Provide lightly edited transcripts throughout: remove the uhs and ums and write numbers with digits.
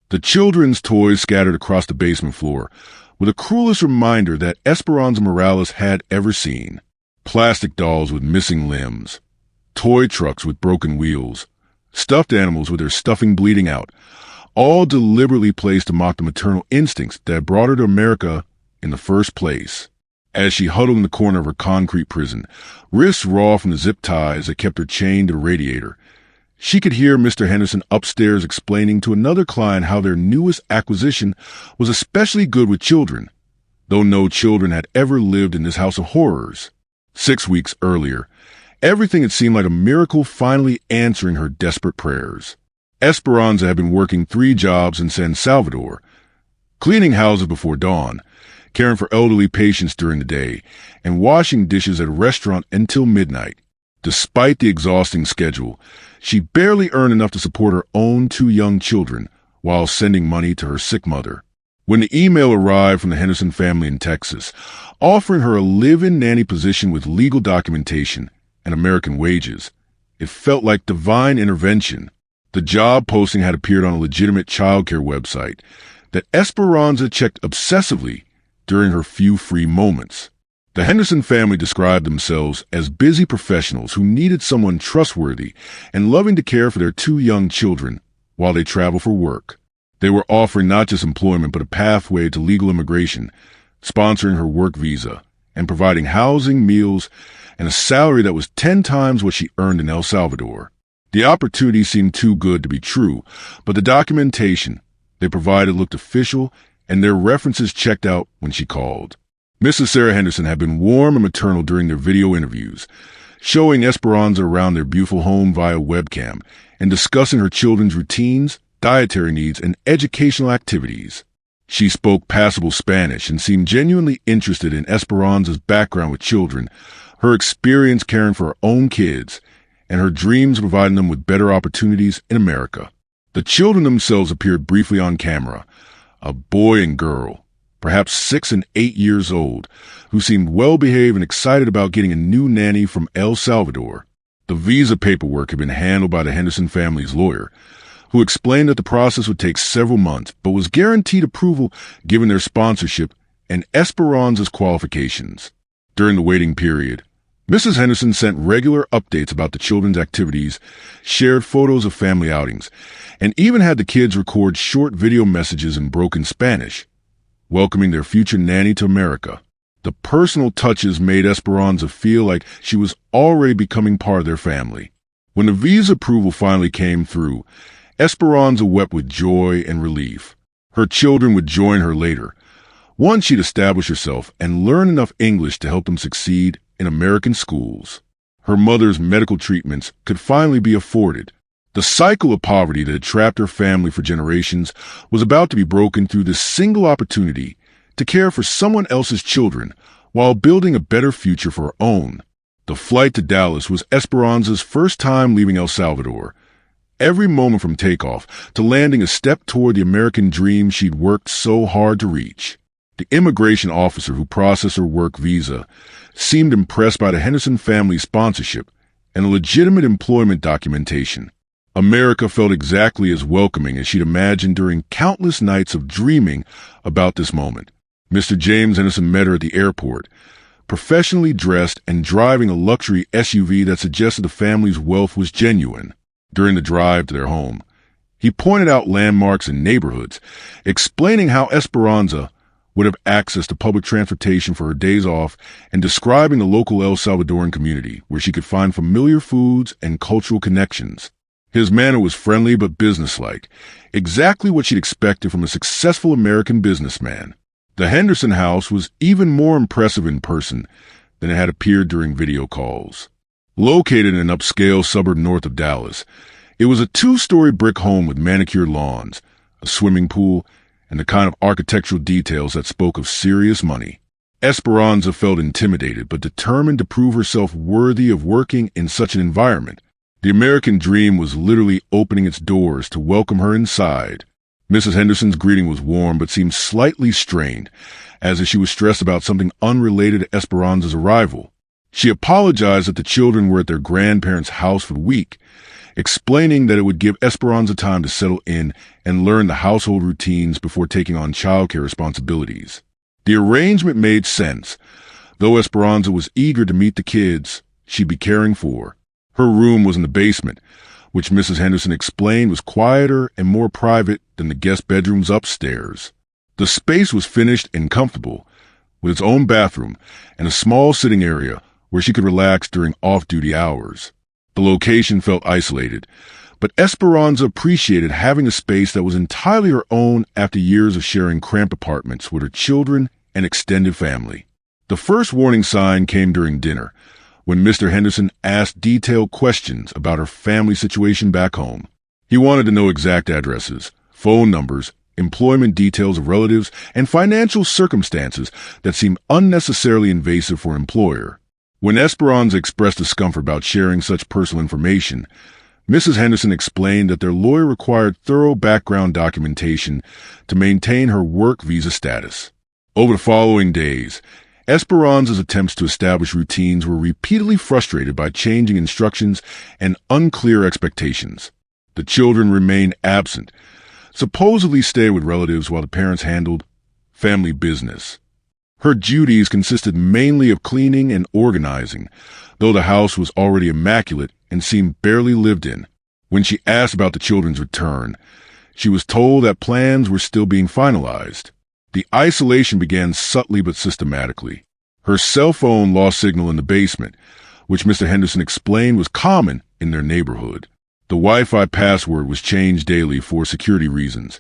The children's toys scattered across the basement floor were the cruelest reminder that Esperanza Morales had ever seen. Plastic dolls with missing limbs, toy trucks with broken wheels, stuffed animals with their stuffing bleeding out, all deliberately placed to mock the maternal instincts that brought her to America in the first place. As she huddled in the corner of her concrete prison, wrists raw from the zip ties that kept her chained to the radiator, she could hear Mr. Henderson upstairs explaining to another client how their newest acquisition was especially good with children, though no children had ever lived in this house of horrors. 6 weeks earlier, everything had seemed like a miracle finally answering her desperate prayers. Esperanza had been working 3 jobs in San Salvador, cleaning houses before dawn, caring for elderly patients during the day, and washing dishes at a restaurant until midnight. Despite the exhausting schedule, she barely earned enough to support her own 2 young children while sending money to her sick mother. When the email arrived from the Henderson family in Texas, offering her a live-in nanny position with legal documentation and American wages, it felt like divine intervention. The job posting had appeared on a legitimate childcare website that Esperanza checked obsessively during her few free moments. The Henderson family described themselves as busy professionals who needed someone trustworthy and loving to care for their 2 young children while they traveled for work. They were offering not just employment but a pathway to legal immigration, sponsoring her work visa, and providing housing, meals, and a salary that was 10 times what she earned in El Salvador. The opportunity seemed too good to be true, but the documentation they provided looked official and their references checked out when she called. Mrs. Sarah Henderson had been warm and maternal during their video interviews, showing Esperanza around their beautiful home via webcam and discussing her children's routines, dietary needs, and educational activities. She spoke passable Spanish and seemed genuinely interested in Esperanza's background with children, her experience caring for her own kids, and her dreams of providing them with better opportunities in America. The children themselves appeared briefly on camera, a boy and girl, perhaps 6 and 8 years old, who seemed well-behaved and excited about getting a new nanny from El Salvador. The visa paperwork had been handled by the Henderson family's lawyer, who explained that the process would take several months, but was guaranteed approval given their sponsorship and Esperanza's qualifications. During the waiting period, Mrs. Henderson sent regular updates about the children's activities, shared photos of family outings, and even had the kids record short video messages in broken Spanish, welcoming their future nanny to America. The personal touches made Esperanza feel like she was already becoming part of their family. When the visa approval finally came through, Esperanza wept with joy and relief. Her children would join her later, once she'd establish herself and learn enough English to help them succeed in American schools. Her mother's medical treatments could finally be afforded. The cycle of poverty that had trapped her family for generations was about to be broken through this single opportunity to care for someone else's children while building a better future for her own. The flight to Dallas was Esperanza's first time leaving El Salvador. Every moment from takeoff to landing a step toward the American dream she'd worked so hard to reach. The immigration officer who processed her work visa seemed impressed by the Henderson family's sponsorship and the legitimate employment documentation. America felt exactly as welcoming as she'd imagined during countless nights of dreaming about this moment. Mr. James Henderson met her at the airport, professionally dressed and driving a luxury SUV that suggested the family's wealth was genuine. During the drive to their home, he pointed out landmarks and neighborhoods, explaining how Esperanza would have access to public transportation for her days off and describing the local El Salvadoran community where she could find familiar foods and cultural connections. His manner was friendly but businesslike, exactly what she'd expected from a successful American businessman. The Henderson house was even more impressive in person than it had appeared during video calls. Located in an upscale suburb north of Dallas, it was a 2-story brick home with manicured lawns, a swimming pool, and the kind of architectural details that spoke of serious money. Esperanza felt intimidated but determined to prove herself worthy of working in such an environment. The American dream was literally opening its doors to welcome her inside. Mrs. Henderson's greeting was warm but seemed slightly strained, as if she was stressed about something unrelated to Esperanza's arrival. She apologized that the children were at their grandparents' house for the week, explaining that it would give Esperanza time to settle in and learn the household routines before taking on childcare responsibilities. The arrangement made sense. Though Esperanza was eager to meet the kids she'd be caring for, her room was in the basement, which Mrs. Henderson explained was quieter and more private than the guest bedrooms upstairs. The space was finished and comfortable, with its own bathroom and a small sitting area where she could relax during off-duty hours. The location felt isolated, but Esperanza appreciated having a space that was entirely her own after years of sharing cramped apartments with her children and extended family. The first warning sign came during dinner, when Mr. Henderson asked detailed questions about her family situation back home. He wanted to know exact addresses, phone numbers, employment details of relatives, and financial circumstances that seemed unnecessarily invasive for an employer. When Esperanza expressed discomfort about sharing such personal information, Mrs. Henderson explained that their lawyer required thorough background documentation to maintain her work visa status. Over the following days, Esperanza's attempts to establish routines were repeatedly frustrated by changing instructions and unclear expectations. The children remained absent, supposedly stayed with relatives while the parents handled family business. Her duties consisted mainly of cleaning and organizing, though the house was already immaculate and seemed barely lived in. When she asked about the children's return, she was told that plans were still being finalized. The isolation began subtly but systematically. Her cell phone lost signal in the basement, which Mr. Henderson explained was common in their neighborhood. The Wi-Fi password was changed daily for security reasons,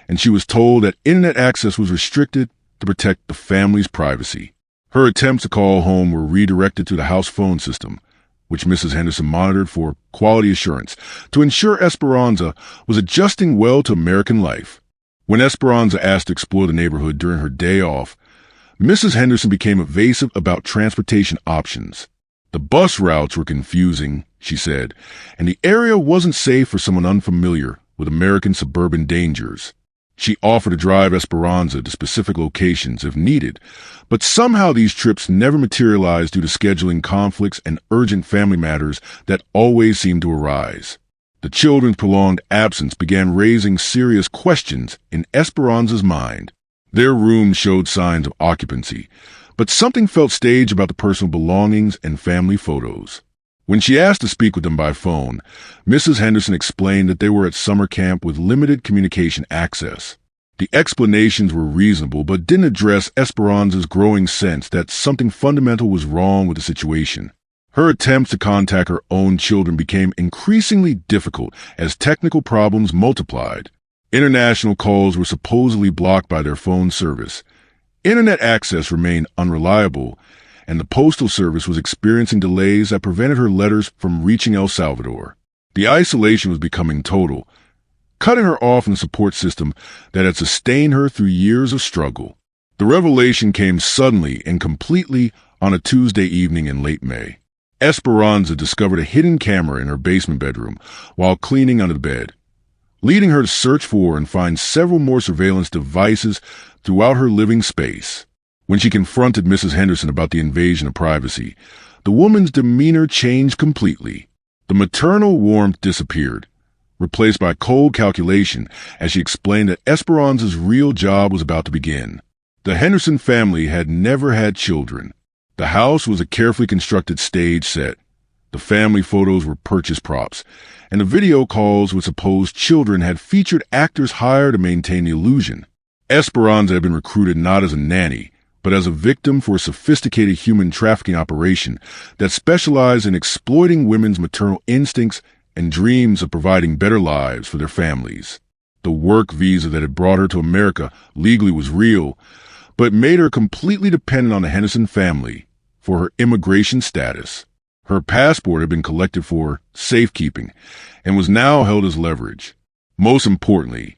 and she was told that internet access was restricted to protect the family's privacy. Her attempts to call home were redirected to the house phone system, which Mrs. Henderson monitored for quality assurance to ensure Esperanza was adjusting well to American life. When Esperanza asked to explore the neighborhood during her day off, Mrs. Henderson became evasive about transportation options. The bus routes were confusing, she said, and the area wasn't safe for someone unfamiliar with American suburban dangers. She offered to drive Esperanza to specific locations if needed, but somehow these trips never materialized due to scheduling conflicts and urgent family matters that always seemed to arise. The children's prolonged absence began raising serious questions in Esperanza's mind. Their rooms showed signs of occupancy, but something felt staged about the personal belongings and family photos. When she asked to speak with them by phone, Mrs. Henderson explained that they were at summer camp with limited communication access. The explanations were reasonable but didn't address Esperanza's growing sense that something fundamental was wrong with the situation. Her attempts to contact her own children became increasingly difficult as technical problems multiplied. International calls were supposedly blocked by their phone service. Internet access remained unreliable, and the postal service was experiencing delays that prevented her letters from reaching El Salvador. The isolation was becoming total, cutting her off from the support system that had sustained her through years of struggle. The revelation came suddenly and completely on a Tuesday evening in late May. Esperanza discovered a hidden camera in her basement bedroom while cleaning under the bed, leading her to search for and find several more surveillance devices throughout her living space. When she confronted Mrs. Henderson about the invasion of privacy, the woman's demeanor changed completely. The maternal warmth disappeared, replaced by cold calculation as she explained that Esperanza's real job was about to begin. The Henderson family had never had children. The house was a carefully constructed stage set. The family photos were purchased props, and the video calls with supposed children had featured actors hired to maintain the illusion. Esperanza had been recruited not as a nanny, but as a victim for a sophisticated human trafficking operation that specialized in exploiting women's maternal instincts and dreams of providing better lives for their families. The work visa that had brought her to America legally was real, but made her completely dependent on the Henderson family for her immigration status. Her passport had been collected for safekeeping and was now held as leverage. Most importantly,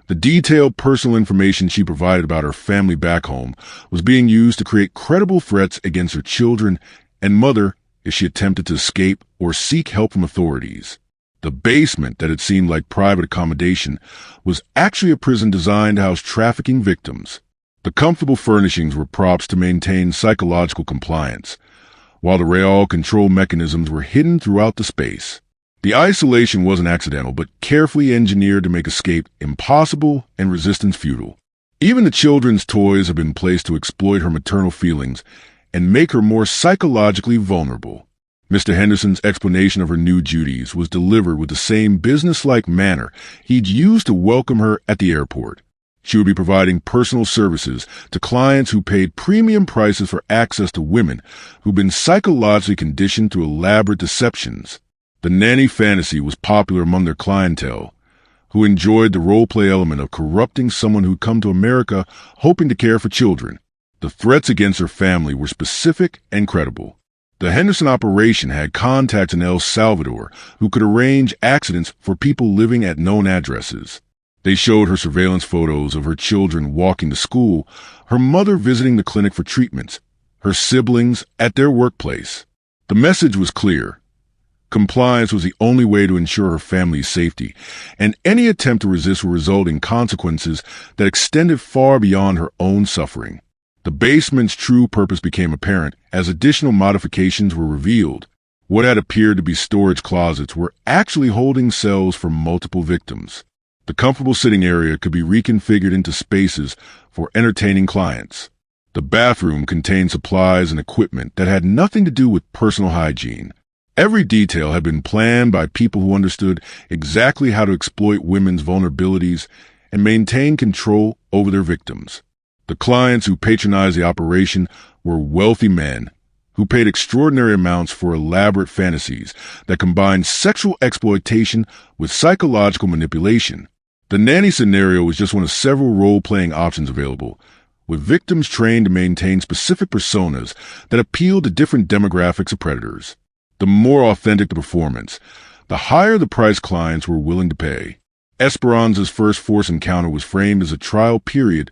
the detailed personal information she provided about her family back home was being used to create credible threats against her children and mother if she attempted to escape or seek help from authorities. The basement that had seemed like private accommodation was actually a prison designed to house trafficking victims. The comfortable furnishings were props to maintain psychological compliance, while the real control mechanisms were hidden throughout the space. The isolation wasn't accidental, but carefully engineered to make escape impossible and resistance futile. Even the children's toys have been placed to exploit her maternal feelings and make her more psychologically vulnerable. Mr. Henderson's explanation of her new duties was delivered with the same businesslike manner he'd used to welcome her at the airport. She would be providing personal services to clients who paid premium prices for access to women who'd been psychologically conditioned through elaborate deceptions. The nanny fantasy was popular among their clientele, who enjoyed the role-play element of corrupting someone who'd come to America hoping to care for children. The threats against her family were specific and credible. The Henderson operation had contacts in El Salvador who could arrange accidents for people living at known addresses. They showed her surveillance photos of her children walking to school, her mother visiting the clinic for treatments, her siblings at their workplace. The message was clear. Compliance was the only way to ensure her family's safety, and any attempt to resist would result in consequences that extended far beyond her own suffering. The basement's true purpose became apparent as additional modifications were revealed. What had appeared to be storage closets were actually holding cells for multiple victims. The comfortable sitting area could be reconfigured into spaces for entertaining clients. The bathroom contained supplies and equipment that had nothing to do with personal hygiene. Every detail had been planned by people who understood exactly how to exploit women's vulnerabilities and maintain control over their victims. The clients who patronized the operation were wealthy men who paid extraordinary amounts for elaborate fantasies that combined sexual exploitation with psychological manipulation. The nanny scenario was just one of several role-playing options available, with victims trained to maintain specific personas that appealed to different demographics of predators. The more authentic the performance, the higher the price clients were willing to pay. Esperanza's first forced encounter was framed as a trial period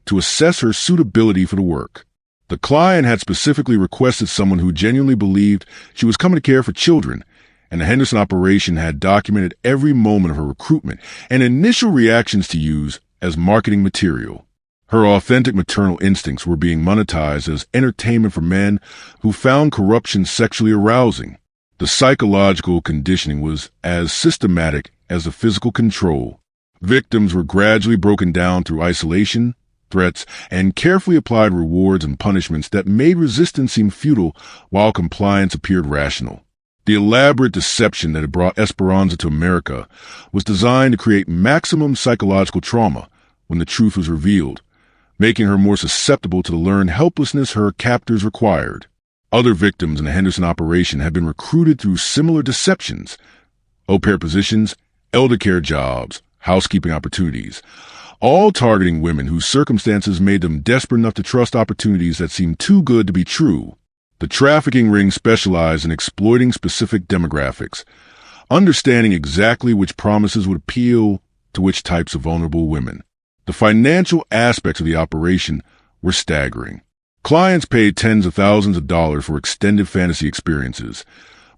to assess her suitability for the work. The client had specifically requested someone who genuinely believed she was coming to care for children, and the Henderson operation had documented every moment of her recruitment and initial reactions to use as marketing material. Her authentic maternal instincts were being monetized as entertainment for men who found corruption sexually arousing. The psychological conditioning was as systematic as the physical control. Victims were gradually broken down through isolation, threats, and carefully applied rewards and punishments that made resistance seem futile while compliance appeared rational. The elaborate deception that had brought Esperanza to America was designed to create maximum psychological trauma when the truth was revealed, making her more susceptible to the learned helplessness her captors required. Other victims in the Henderson operation had been recruited through similar deceptions: au pair positions, elder care jobs, housekeeping opportunities, all targeting women whose circumstances made them desperate enough to trust opportunities that seemed too good to be true. The trafficking ring specialized in exploiting specific demographics, understanding exactly which promises would appeal to which types of vulnerable women. The financial aspects of the operation were staggering. Clients paid tens of thousands of dollars for extended fantasy experiences,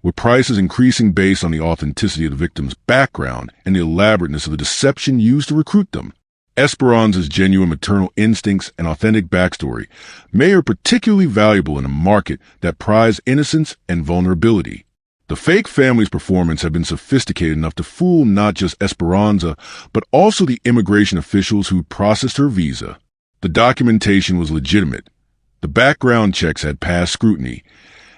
with prices increasing based on the authenticity of the victim's background and the elaborateness of the deception used to recruit them. Esperanza's genuine maternal instincts and authentic backstory made her particularly valuable in a market that prized innocence and vulnerability. The fake family's performance had been sophisticated enough to fool not just Esperanza, but also the immigration officials who processed her visa. The documentation was legitimate. The background checks had passed scrutiny,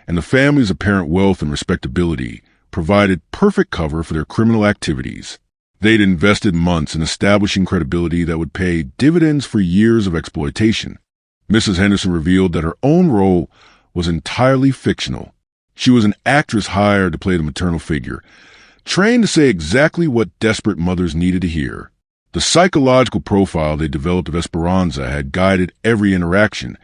and the family's apparent wealth and respectability provided perfect cover for their criminal activities. They'd invested months in establishing credibility that would pay dividends for years of exploitation. Mrs. Henderson revealed that her own role was entirely fictional. She was an actress hired to play the maternal figure, trained to say exactly what desperate mothers needed to hear. The psychological profile they developed of Esperanza had guided every interaction,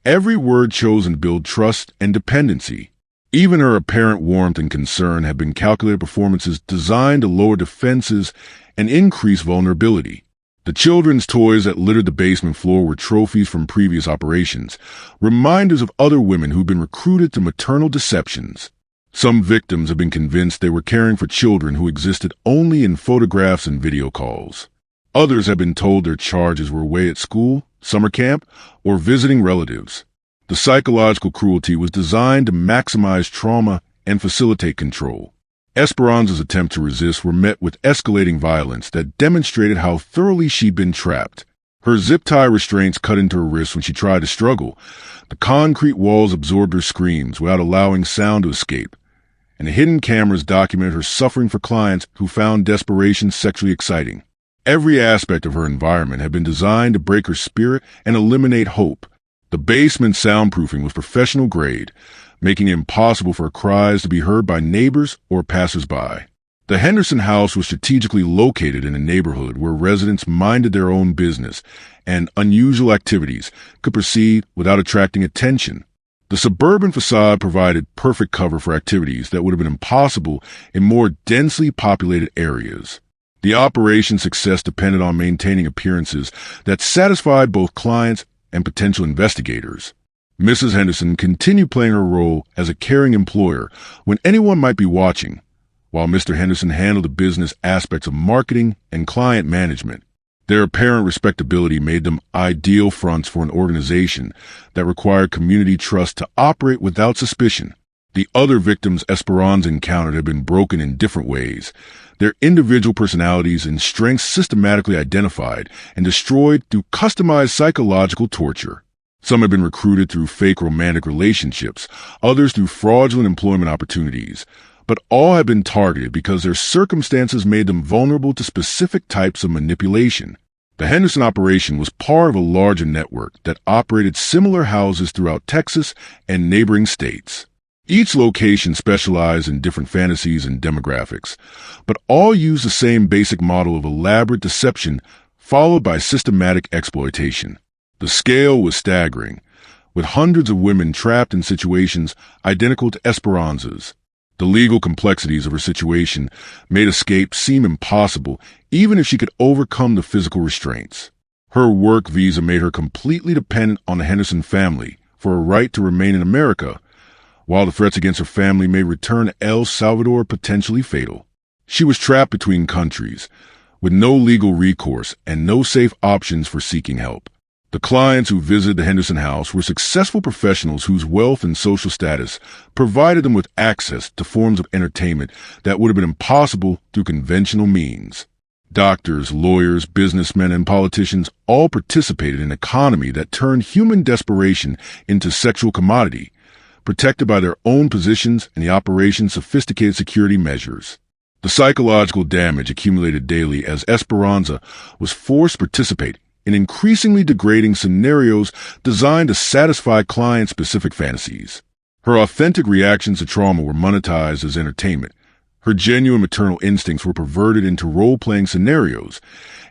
every word chosen to build trust and dependency. Even her apparent warmth and concern had been calculated performances designed to lower defenses and increase vulnerability. The children's toys that littered the basement floor were trophies from previous operations, reminders of other women who'd been recruited to maternal deceptions. Some victims had been convinced they were caring for children who existed only in photographs and video calls. Others had been told their charges were away at school, summer camp, or visiting relatives. The psychological cruelty was designed to maximize trauma and facilitate control. Esperanza's attempts to resist were met with escalating violence that demonstrated how thoroughly she'd been trapped. Her zip-tie restraints cut into her wrists when she tried to struggle. The concrete walls absorbed her screams without allowing sound to escape, and the hidden cameras documented her suffering for clients who found desperation sexually exciting. Every aspect of her environment had been designed to break her spirit and eliminate hope. The basement's soundproofing was professional grade, making it impossible for her cries to be heard by neighbors or passersby. The Henderson house was strategically located in a neighborhood where residents minded their own business and unusual activities could proceed without attracting attention. The suburban facade provided perfect cover for activities that would have been impossible in more densely populated areas. The operation's success depended on maintaining appearances that satisfied both clients and potential investigators. Mrs. Henderson continued playing her role as a caring employer when anyone might be watching, while Mr. Henderson handled the business aspects of marketing and client management. Their apparent respectability made them ideal fronts for an organization that required community trust to operate without suspicion. The other victims Esperanza encountered had been broken in different ways, their individual personalities and strengths systematically identified and destroyed through customized psychological torture. Some had been recruited through fake romantic relationships, others through fraudulent employment opportunities, but all had been targeted because their circumstances made them vulnerable to specific types of manipulation. The Henderson operation was part of a larger network that operated similar houses throughout Texas and neighboring states. Each location specialized in different fantasies and demographics, but all used the same basic model of elaborate deception followed by systematic exploitation. The scale was staggering, with hundreds of women trapped in situations identical to Esperanza's. The legal complexities of her situation made escape seem impossible, even if she could overcome the physical restraints. Her work visa made her completely dependent on the Henderson family for a right to remain in America, while the threats against her family made return to El Salvador potentially fatal. She was trapped between countries, with no legal recourse and no safe options for seeking help. The clients who visited the Henderson house were successful professionals whose wealth and social status provided them with access to forms of entertainment that would have been impossible through conventional means. Doctors, lawyers, businessmen, and politicians all participated in an economy that turned human desperation into sexual commodity, protected by their own positions and the operation's sophisticated security measures. The psychological damage accumulated daily as Esperanza was forced to participate in increasingly degrading scenarios designed to satisfy client-specific fantasies. Her authentic reactions to trauma were monetized as entertainment. Her genuine maternal instincts were perverted into role-playing scenarios,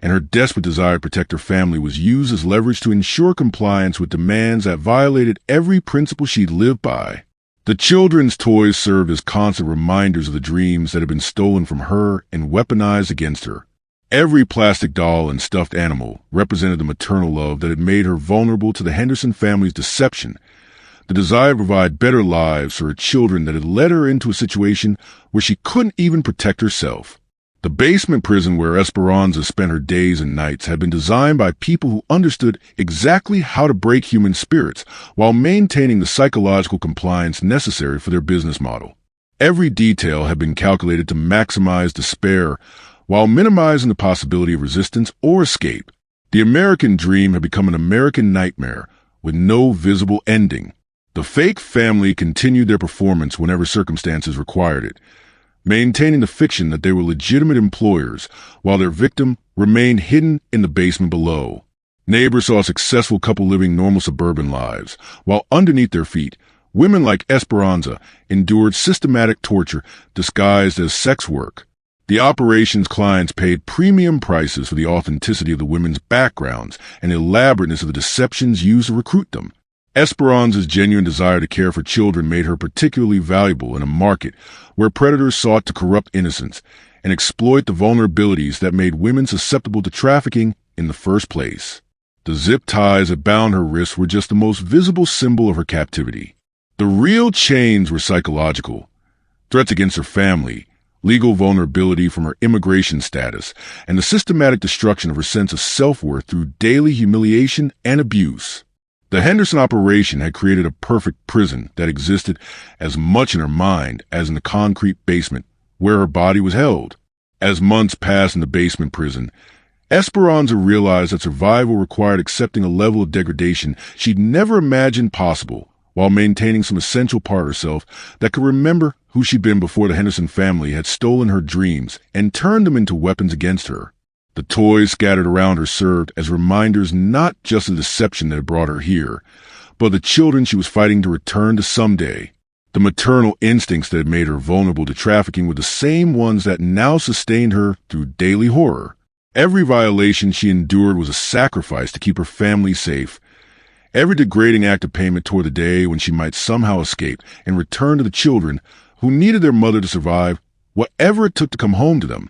and her desperate desire to protect her family was used as leverage to ensure compliance with demands that violated every principle she'd lived by. The children's toys served as constant reminders of the dreams that had been stolen from her and weaponized against her. Every plastic doll and stuffed animal represented the maternal love that had made her vulnerable to the Henderson family's deception, the desire to provide better lives for her children that had led her into a situation where she couldn't even protect herself. The basement prison where Esperanza spent her days and nights had been designed by people who understood exactly how to break human spirits while maintaining the psychological compliance necessary for their business model. Every detail had been calculated to maximize despair while minimizing the possibility of resistance or escape. The American dream had become an American nightmare with no visible ending. The fake family continued their performance whenever circumstances required it, maintaining the fiction that they were legitimate employers while their victim remained hidden in the basement below. Neighbors saw a successful couple living normal suburban lives, while underneath their feet, women like Esperanza endured systematic torture disguised as sex work. The operation's clients paid premium prices for the authenticity of the women's backgrounds and the elaborateness of the deceptions used to recruit them. Esperanza's genuine desire to care for children made her particularly valuable in a market where predators sought to corrupt innocence and exploit the vulnerabilities that made women susceptible to trafficking in the first place. The zip ties that bound her wrists were just the most visible symbol of her captivity. The real chains were psychological: threats against her family, legal vulnerability from her immigration status, and the systematic destruction of her sense of self-worth through daily humiliation and abuse. The Henderson operation had created a perfect prison that existed as much in her mind as in the concrete basement where her body was held. As months passed in the basement prison, Esperanza realized that survival required accepting a level of degradation she'd never imagined possible, while maintaining some essential part of herself that could remember who she'd been before the Henderson family had stolen her dreams and turned them into weapons against her. The toys scattered around her served as reminders not just of the deception that had brought her here, but the children she was fighting to return to someday. The maternal instincts that had made her vulnerable to trafficking were the same ones that now sustained her through daily horror. Every violation she endured was a sacrifice to keep her family safe. Every degrading act of payment toward the day when she might somehow escape and return to the children who needed their mother to survive, whatever it took to come home to them.